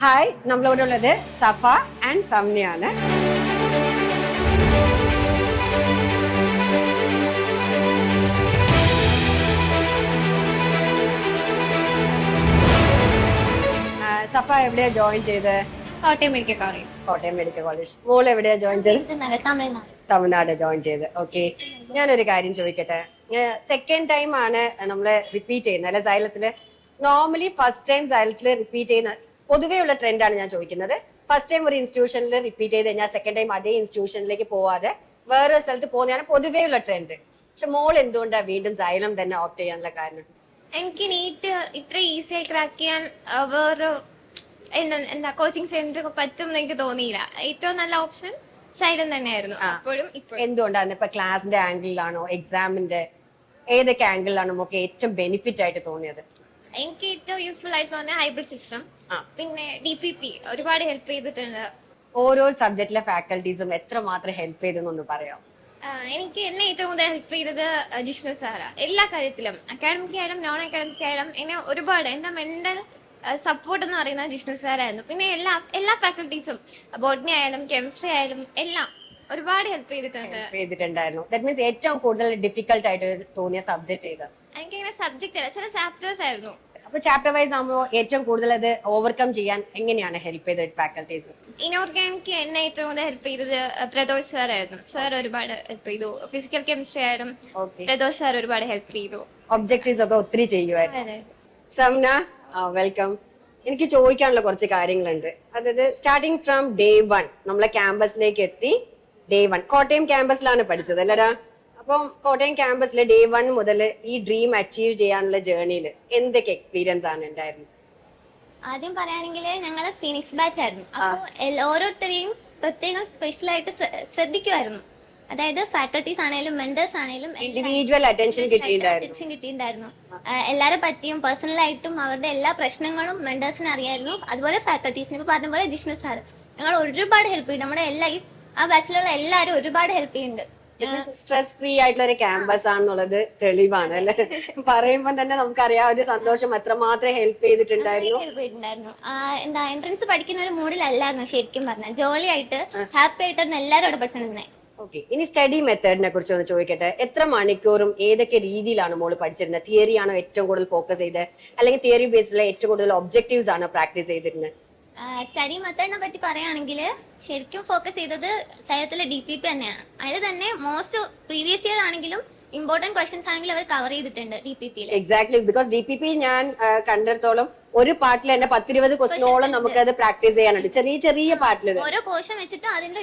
Hi, നമ്മളോട് ഉള്ളത് സഫ and സംനയാണ്. സഫ എവിടെയാ ജോയിൻ ചെയ്ത്? Kottayam medical college. Kottayam medical college. മോൾ എവിടെയാ ജോയിൻ ചെയ്ത്? തമിഴ്നാട് ജോയിൻ ചെയ്ത്. ഓക്കെ, ഞാനൊരു കാര്യം ചോദിക്കട്ടെ. സെക്കൻഡ് ടൈം ആണ് നമ്മള് റിപ്പീറ്റ് ചെയ്യുന്നത് അല്ലെ സൈലത്തില്? നോർമലി ഫസ്റ്റ് ടൈം സൈലത്തില് റിപ്പീറ്റ് ചെയ്യുന്ന പൊതുവേ ഉള്ള ട്രെൻഡാണ് ഞാൻ ചോദിക്കുന്നത്. ഫസ്റ്റ് ടൈം ഒരു ഇൻസ്റ്റിറ്റ്യൂഷനിൽ റിപ്പീറ്റ് ചെയ്ത് കഴിഞ്ഞാൽ സെക്കൻഡ് ടൈം അതേ ഇൻസ്റ്റിറ്റ്യൂഷനിലേക്ക് പോവാതെ വേറെ സ്ഥലത്ത് പോകുന്നതാണ് പൊതുവേ ഉള്ള ട്രെൻഡ്. പക്ഷെ മോൾ എന്തുകൊണ്ടാണ് വീണ്ടും സൈലം തന്നെ ഓപ്റ്റ് ചെയ്യാനുള്ള കാരണം? എനിക്ക് നീറ്റ് ഇത്ര ഈസി ആയി ക്രാക്ക് ചെയ്യാൻ വേറെ എന്താ കോച്ചിങ് സെന്റർ പറ്റും എന്ന് എനിക്ക് തോന്നിയില്ല. ഏറ്റവും നല്ല ഓപ്ഷൻ സൈലം തന്നെയായിരുന്നു അപ്പോഴും ഇപ്പോഴും. എന്തുകൊണ്ടാണ്? ഇപ്പൊ ക്ലാസിന്റെ ആംഗിളിലാണോ എക്സാമിന്റെ ഏതൊക്കെ ആംഗിളിലാണോ നമുക്ക് ഏറ്റവും ബെനിഫിറ്റ് ആയിട്ട് തോന്നിയത്? എനിക്ക് ഏറ്റവും യൂസ്ഫുൾ ആയിട്ട് തോന്നിയ ഹൈബ്രിഡ് സിസ്റ്റം, പിന്നെ DPP ഒരുപാട് ഹെൽപ്പ് ചെയ്തിട്ടുണ്ട്. ഓരോ സബ്ജക്റ്റിലെ ഫാക്കൽറ്റീസും എത്രമാത്രം ഹെൽപ്പ് ചെയ്തെന്നൊന്ന് പറയാം. എനിക്ക് എന്നെ ഏറ്റവും കൂടുതൽ ഹെൽപ്പ് ചെയ്തത് ജിഷ്ണു സാറാ. എല്ലാ കാര്യത്തിലും അക്കാഡമിക് ആയാലും നോൺ അക്കാഡമിക് ആയാലും എന്നെ ഒരുപാട് എന്റെ മെന്റൽ സപ്പോർട്ട് എന്ന് പറയുന്നത് ജിഷ്ണു സാറായിരുന്നു. പിന്നെ എല്ലാ ഫാക്കൽറ്റീസും ബോട്ടണി ആയാലും കെമിസ്ട്രി ആയാലും എല്ലാം ഒരുപാട് ഹെൽപ്പ് ചെയ്തിട്ടുണ്ടായിരുന്നു. ദാറ്റ് മീൻസ് ഏറ്റവും കൂടുതൽ ഡിഫിക്കൽട്ട് ആയിട്ട് തോന്നിയ സബ്ജക്ട് ഏതാ? എനിക്കിങ്ങനെ സബ്ജക്ട് അല്ല, ചില ചാപ്റ്റേഴ്സ് ആയിരുന്നു. അപ്പൊ ചാപ്റ്റർ വൈസ് ആകുമ്പോൾ ഏറ്റവും കൂടുതൽ അത് ഓവർകം ചെയ്യാൻ എങ്ങനെയാണ് ഹെൽപ്പ് ചെയ്തത് ഫാക്കൽറ്റീസ്? ഇനോർഗാനിക് എന്നെ ഏറ്റവും കൂടുതൽ ഹെൽപ്പ് ചെയ്തത് പ്രദോഷ് സാർ ആയിരുന്നു. സാർ ഒരുപാട് ഹെൽപ്പ് ചെയ്തു. ഫിസിക്കൽ കെമിസ്ട്രി ആയാലും പ്രദോഷ് സാർ ഒരുപാട് ഹെൽപ്പ് ചെയ്തു. ഒബ്ജക്റ്റീവ്സ് ഒക്കെ ഒത്തിരി ചെയ്യുമായിരുന്നു. സംന, വെൽക്കം. എനിക്ക് ചോദിക്കാനുള്ള കുറച്ച് കാര്യങ്ങളുണ്ട്. അതായത് സ്റ്റാർട്ടിങ് ഫ്രം ഡേ 1 നമ്മളെ ക്യാമ്പസിലേക്ക് എത്തി. ഡേ 1 കോട്ടയം ക്യാമ്പസിലാണ് പഠിച്ചത് അല്ലടാ? അപ്പം കോട്ടയം ക്യാമ്പസിലെ ഡേ 1 മുതൽ ഈ ഡ്രീം അച്ചീവ് ചെയ്യാനുള്ള ജേർണിയിൽ എന്തൊക്കെ എക്സ്പീരിയൻസ് ആണ് ഉണ്ടായിരുന്നത്? ആദ്യം പറയുകയാണെങ്കിൽ ഞങ്ങള് ഫീനിക്സ് ബാച്ച് ആയിരുന്നു. അപ്പോൾ ഓരോരുത്തരെയും പ്രത്യേകം സ്പെഷ്യൽ ആയിട്ട് ശ്രദ്ധിക്കുമായിരുന്നു. അതായത് ഫാക്കൽറ്റീസ് ആണെങ്കിലും മെന്റേഴ്സ് ആണെങ്കിലും ഇൻഡിവിജ്വൽ അറ്റൻഷൻ കിട്ടിയിട്ടുണ്ടായിരുന്നു. എല്ലാരെ പറ്റിയും പേഴ്സണലായിട്ടും അവരുടെ എല്ലാ പ്രശ്നങ്ങളും മെന്റേഴ്സിന് അറിയായിരുന്നു. അതുപോലെ ഫാക്കൽറ്റീസിന് ഇപ്പൊ പറഞ്ഞ പോലെ ജിഷ്ണു സാർ ഞങ്ങൾ ഒരുപാട് ഹെൽപ്പ് ചെയ്യും. നമ്മുടെ ആ ബാച്ചിലുള്ള എല്ലാവരും ഒരുപാട് ഹെൽപ്പ് ചെയ്യുന്നുണ്ട്. സ്ട്രെസ് ഫ്രീ ആയിട്ടുള്ള ഒരു ക്യാമ്പസ് ആണെന്നുള്ളത് തെളിവാണ് അല്ലെ? പറയുമ്പോ തന്നെ നമുക്കറിയാം ഒരു സന്തോഷം എത്രമാത്രം ഹെൽപ്പ് ചെയ്തിട്ടുണ്ടായിരുന്നു. എന്താ എൻട്രൻസ് പഠിക്കുന്ന ഒരു മൂഡിലല്ലായിരുന്നു ശരിക്കും പറഞ്ഞാൽ. ജോളി ആയിട്ട് ഹാപ്പി ആയിട്ടായിരുന്നു എല്ലാവരും അവിടെ പഠിച്ചിരുന്നത്. ഓക്കെ, ഇനി സ്റ്റഡി മെത്തേഡിനെ കുറിച്ച് ഒന്ന് ചോദിക്കട്ടെ. എത്ര മണിക്കൂറും ഏതൊക്കെ രീതിയിലാണ് മോള് പഠിച്ചിരുന്നത്? തിയറി ആണോ ഏറ്റവും കൂടുതൽ ഫോക്കസ് ചെയ്ത്, അല്ലെങ്കിൽ തിയറി ബേസ്ഡിലുള്ള ഏറ്റവും കൂടുതൽ ഒബ്ജക്റ്റീവ്സ് ആണോ പ്രാക്ടീസ് ചെയ്തിരുന്നത്? സ്റ്റഡി മെത്തേഡിനെ പറ്റി പറയുകയാണെങ്കിൽ ശരിക്കും ഫോക്കസ് ചെയ്തത് സൈലത്തിലെ DPP തന്നെയാണ്. അതിൽ തന്നെ മോസ്റ്റ് പ്രീവിയസ് ഇയർ ആണെങ്കിലും ഇമ്പോർട്ടന്റ് ക്വസ്റ്റ്യൻസ് ആണെങ്കിലും അവർ കവർ ചെയ്തിട്ടുണ്ട് DPP-യിൽ. എക്സാക്ട്ലി, ബിക്കോസ് DPP ഞാൻ കണ്ടിടത്തോളം ഒരു പാർട്ടിൽ തന്നെ 10-20 ക്വസ്റ്റ്യനോളം നമുക്ക് അത് പ്രാക്ടീസ് ചെയ്യാനുണ്ട്. ചെറിയ ചെറിയ പാർട്ടിൽ ഓരോ പോർഷൻ വെച്ചിട്ട് അതിന്റെ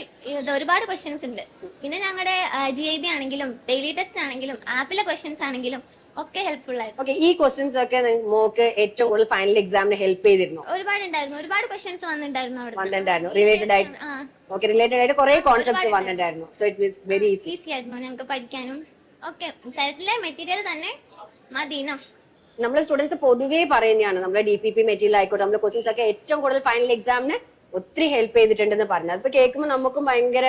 ഒരുപാട് ക്വസ്റ്റ്യൻസ് ഉണ്ട്. പിന്നെ ഞങ്ങളുടെ GIB ആണെങ്കിലും ഡെയിലി ടെസ്റ്റ് ആണെങ്കിലും ആപ്പിലെ ക്വസ്റ്റ്യൻസ് ആണെങ്കിലും ഒക്കെ ഹെൽപ്ഫുൾ ആയിരുന്നു. ഓക്കെ, ഈ ക്വസ്റ്റ്യൻസ് ഒക്കെ മോക്ക് ഏറ്റവും കൂടുതൽ ഫൈനൽ എക്സാമിന് ഹെൽപ്പ് ചെയ്തിരുന്നു? ഒരുപാട് ക്വസ്റ്റ്യൻസ് വന്നിട്ടുണ്ടായിരുന്നു. റിലേറ്റഡ് ആയിട്ട് കുറെ കോൺസെപ്റ്റ്സ് വന്നിട്ടുണ്ടായിരുന്നു. So it means very easy ആയിരുന്നു ഞങ്ങൾക്ക് പഠിക്കാനും. ഓക്കെ, സൈലത്തിലെ മെറ്റീരിയൽ തന്നെ മതി ഇനഫ്. നമ്മളെ സ്റ്റുഡൻസ് പൊതുവേ പറയുന്നതാണ് നമ്മുടെ DPP മെറ്റീരിയൽ ആയിക്കോട്ടെ നമ്മുടെ ക്വസ്റ്റ്യൻസ് ഒക്കെ ഏറ്റവും കൂടുതൽ ഫൈനൽ എക്സാമിന് ഒത്തിരി ഹെൽപ്പ് ചെയ്തിട്ടുണ്ടെന്ന് പറഞ്ഞത്. അപ്പൊ കേൾക്കുമ്പോൾ നമുക്കും ഭയങ്കര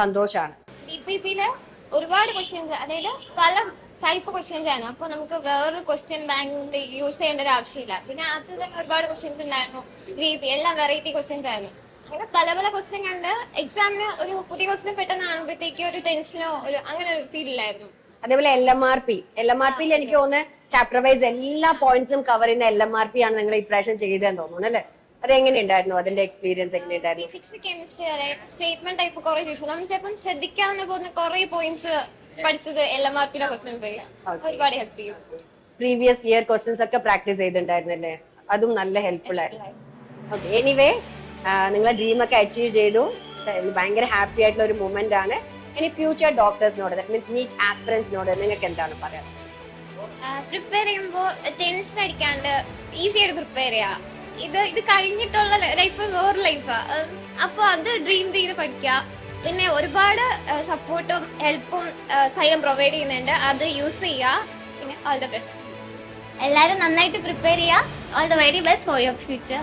സന്തോഷമാണ്. DPP-യില് ഒരുപാട് ക്വസ്റ്റ്യൻസ്, അതായത് പല ടൈപ്പ് ക്വസ്റ്റ്യൻസ് ആണ്. അപ്പൊ നമുക്ക് വേറൊരു ക്വസ്റ്റ്യൻ ബാങ്ക് യൂസ് ചെയ്യേണ്ട ഒരു ആവശ്യമില്ല. പിന്നെ ആപ്പിൽ തന്നെ ഒരുപാട് ക്വസ്റ്റ്യൻസ് ഉണ്ടായിരുന്നു. GP എല്ലാം വെറൈറ്റി ക്വസ്റ്റ്യൻസ് ആയിരുന്നു. അങ്ങനെ പല പല ക്വസ്റ്റ്യൻ കണ്ട് എക്സാമിന് ഒരു പുതിയ ക്വസ്റ്റ്യൻ പെട്ടെന്ന് കാണുമ്പോഴത്തേക്ക് ഒരു ടെൻഷനോ അങ്ങനെ ഒരു ഫീൽ ഇല്ലായിരുന്നു. അതേപോലെ LMRP-ൽ എനിക്ക് തോന്നുന്നു ചാപ്റ്റർ വൈസ് എല്ലാ പോയിന്റ്സും കവർ ചെയ്യുന്ന LMRP ആണ് നിങ്ങൾ ഇപ്രാവശ്യം ചെയ്തതെന്ന് തോന്നുന്നു അല്ലേ? അത് എങ്ങനെയുണ്ടായിരുന്നു? അതിന്റെ എക്സ്പീരിയൻസ് എങ്ങനെയുണ്ടായിരുന്നു? ഫിസിക്സ് കെമിസ്ട്രി സ്റ്റേറ്റ്മെന്റ് ടൈപ്പ് കുറെ ചോദിച്ചു. നമ്മൾ ചിലപ്പം ശ്രദ്ധിക്കാവുന്ന പോകുന്ന കുറെ പോയിന്റ്സ് പഠിച്ചത് LMRP-ലെ ക്വസ്റ്റ്യൻ ഒരുപാട് ഹെൽപ്പ് ചെയ്യും. പ്രീവിയസ് ഇയർ ക്വസ്റ്റ്യൻസ് ഒക്കെ പ്രാക്ടീസ് ചെയ്തിട്ടുണ്ടായിരുന്നല്ലേ? അതും നല്ല ഹെൽപ്ഫുൾ ആയിരുന്നു. ഓക്കെ, എനിവേ നിങ്ങളെ ഡ്രീം ഒക്കെ അച്ചീവ് ചെയ്തു. ഭയങ്കര ഹാപ്പി ആയിട്ടുള്ള ഒരു മൂമെന്റ് ആണ്. ഇനി ഫ്യൂച്ചർ ഡോക്ടേഴ്സിനോട് മീൻസ് നീറ്റ് ആസ്പിറൻസിനോട് നിങ്ങൾക്ക് എന്താണ് പറയാം? പ്രിപ്പയർ ചെയ്യുമ്പോൾ ടെൻഷൻ അടിക്കാണ്ട് ഈസി ആയിട്ട് പ്രിപ്പയർ ചെയ്യാം. ഇത് കഴിഞ്ഞിട്ടുള്ള ലൈഫ് വേറെ ലൈഫാ. അപ്പൊ അത് ഡ്രീം ചെയ്ത് പഠിക്കുക. പിന്നെ ഒരുപാട് സപ്പോർട്ടും ഹെൽപ്പും സൈലം പ്രൊവൈഡ് ചെയ്യുന്നുണ്ട്. അത് യൂസ് ചെയ്യുക. പിന്നെ ഓൾ ദ ബെസ്റ്റ്. എല്ലാവരും നന്നായിട്ട് പ്രിപ്പയർ ചെയ്യുക. All the very best for your future.